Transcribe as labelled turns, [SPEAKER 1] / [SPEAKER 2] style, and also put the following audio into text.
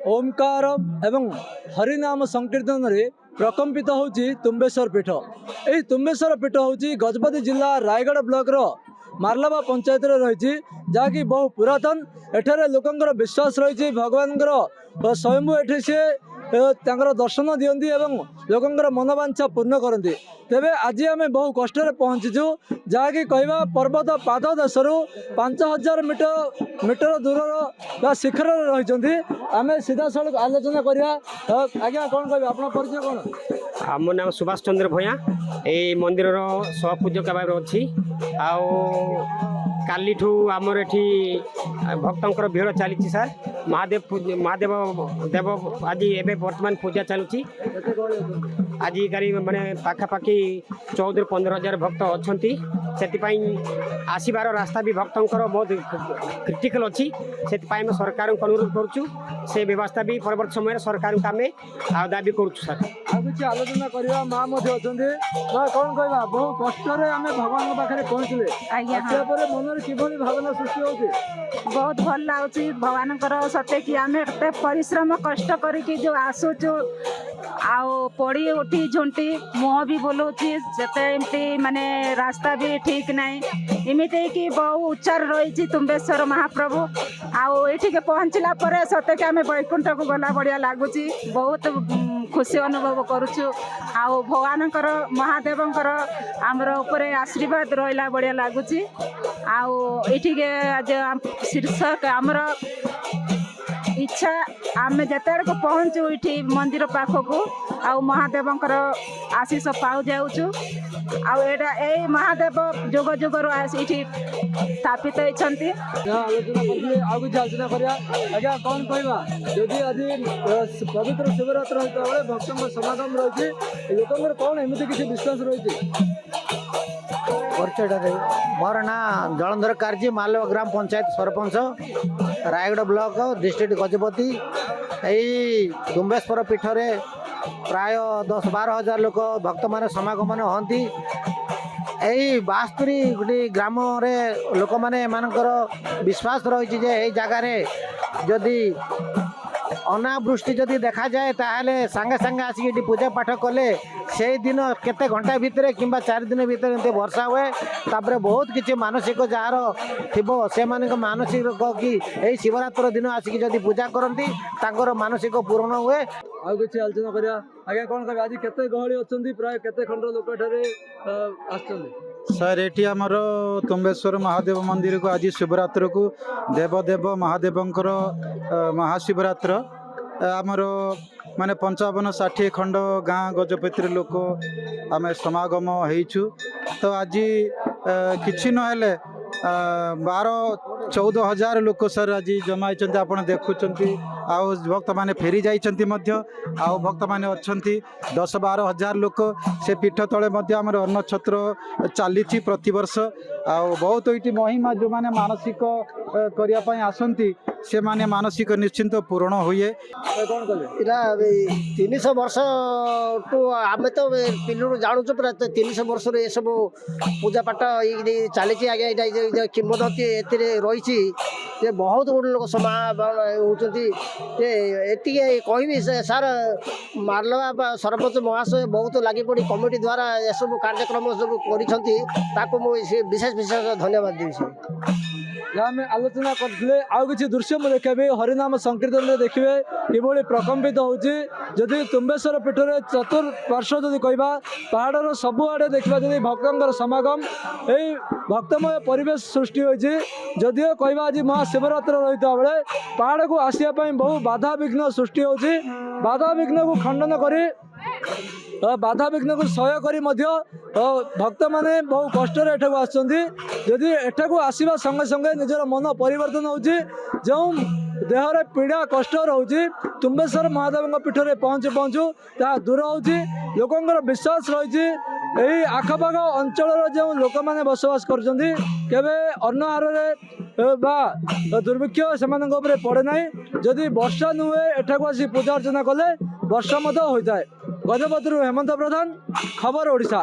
[SPEAKER 1] ओंकार एवं हरिनाम संकीर्तन रे प्रकम्पित होची तुम्बेश्वर पीठ। यही तुम्बेश्वर पीठ होची गजपति जिला रायगढ़ ब्लॉक रो मार्लाबा पंचायत रही जहाँकि बहु पुरातन। एठारे लोकंकर विश्वास रही भगवान स्वयं एठी से दर्शन दियंती एवं लोकंकर मनोवांछा पूर्ण करती। तेबे आज आम बहु कष्ट पहुँचीचु जहाँकि कहवा पर्वत पाद देशरू 5000 मीटर दूर शिखर रही। आम सीधा सड़क आलोचना करवा। आज्ञा कौन कह आप परिचय कौन?
[SPEAKER 2] आम नाम सुभाष चंद्र भया। ये मंदिर सहपूजक भाव अच्छी काली आमर एठी भक्तों भीड़ चली सर। महादेव देव आज एवं बर्तमान पूजा चलुची। आज गाड़ी माने पाखापाखि 14-15 भक्त अच्छा से आसबार रास्ता भी भक्तों बहुत क्रिटिकल अच्छी। से सरकार को अनुरोध करुचु से व्यवस्था भी परवर्त समय सरकार को आम दाबी करुचु सर।
[SPEAKER 1] किसी आलोचना करवा माँ कौन कहवा बहु कष्ट आम भगवान पाखे पहुँचले मन कि भावना सृष्टि होती
[SPEAKER 3] बहुत भल लगुच। भगवान सत्य कि आम एत परिश्रम कष्ट करके जो आसुचु आओ पड़ी उठी झुंटी मुह भी बोलूची से माने रास्ता भी ठीक नाई एमती कि बहु उच्चार रही तुम्बेश्वर महाप्रभु आओ ये पहुँचला सत्य कि आम बैकुंठ को गला बढ़िया लगुच। बहुत खुशी अनुभव करुचु आओ भगवान महादेवंकर आमर उपरे आशीर्वाद रहा बढ़िया लगुच। आओ ये आज शीर्षक आमर इच्छा आम जिते को पहुँचू ये मंदिर पाखक आउ महादेवंकर आशीष पाऊ जाऊँ। आउटा ए महादेव जुग जुगर स्थापित होती।
[SPEAKER 1] आलोचना करवा। आज्ञा कौन कहवा जदि आज पवित्र शिवरात्र होता बेले भक्तों समागम रही लोक कौन एमती किसी विश्वास रही?
[SPEAKER 4] परिचय मोर ना जलंधर कार्जी मालवा ग्राम पंचायत सरपंच रायगढ़ ब्लॉक डिस्ट्रिक्ट गजपति। यही तुम्बेश्वर पीठ रे प्राय 10-12 हजार लोक भक्त मान समागमन होती। यही 72 गोटे ग्राम रे लोक मैंने विश्वास रही जगार जदि अनावृष्टि जदि देखा जाए ताहले सांगे सांगे आसिक पूजा पाठ कले से दिन केते घंटा भितर कि 4 दिन भितर एमती वर्षा हुए। तापर बहुत किसी मानसिक जार थो से मानसिक कि यही शिवरात्र दिन आसिक जदि पूजा करती तांकर मानसिक पूर्ण हुए।
[SPEAKER 1] आउ किसी आलोचना करवा। आज्ञा कौन कह आज केते गहली अच्छा प्राय केते खंड लोक
[SPEAKER 5] सर एटी आमर तुम्बेश्वर महादेव मंदिर को आज शिवरात्र को देवदेव महादेवंकर महाशिवरात्र आमर माने 55-60 खंड गाँ गजपति लोक आम समागम होइछु। तो आज किछि नहेले 12-14 हजार लोक सर आज जमाई आप देखुंट। आउ भक्त मैंने फेरी जाइंट आउ भक्त मैंने अच्छा 10-12 हजार लोक से पीठ तले आमर अन्न छत्र चली प्रतिवर्ष। आउ बहुत ये महिमा जो मैंने मानसिक करने आसती से माने मानसिक निश्चिंत पूर्ण हुए।
[SPEAKER 1] कौन कहे
[SPEAKER 4] 300 वर्ष टू आम तो पिलू जानूँ पूरा 300 वर्ष ये सब पूजा पाठ चली आज्ञा किंवदंती रही बहुत गुड़े लोक समागम होती। कहबी सार मार्लवा सरपंच महाशय बहुत लगी पड़ी कमिटी द्वारा ये सब कार्यक्रम सब कर विशेष विशेष धन्यवाद देवी।
[SPEAKER 1] आम आलोचना करते आउ कि दृश्य मुझे देखेबी हरिनाम संकीर्तन में देखिए कि प्रकम्पित होची। जदि तुम्बेश्वर पीठ में चतुर्पार्श्व जदि कहवा पहाड़र सबुआड़े देखा जदि भक्तों समागम यही भक्तमय परिवेश सृष्टि होती। जदिओ कहवा आज महाशिवरात्र रही बेले पहाड़ को आसवाई बहु बाधा विघ्न सृष्टि होची। बाधा विघ्न को खंडन करी बाधा विघ्न को सह्य करी भक्त माने बहु कष्ट एठाक आदि एठाक आसवा संगे संगे निजर मन परिवर्तन होची। जो देहरे पीड़ा कष्ट रोचे तुम्बेश्वर महादेव पीठ में पहुँचु पहुँचु ता दूर होची। लोकंर विश्वास रही यही आखपाख अंचल जो लोक मैंने बसवास करछंती केबे अन्न आहार बा दुर्भिक्ष से पड़े ना। जदि वर्षा नुहे एठाक आसी पूजा अर्चना कले वर्षा होता है। गजपति हेमंत प्रधान खबर ओडिशा।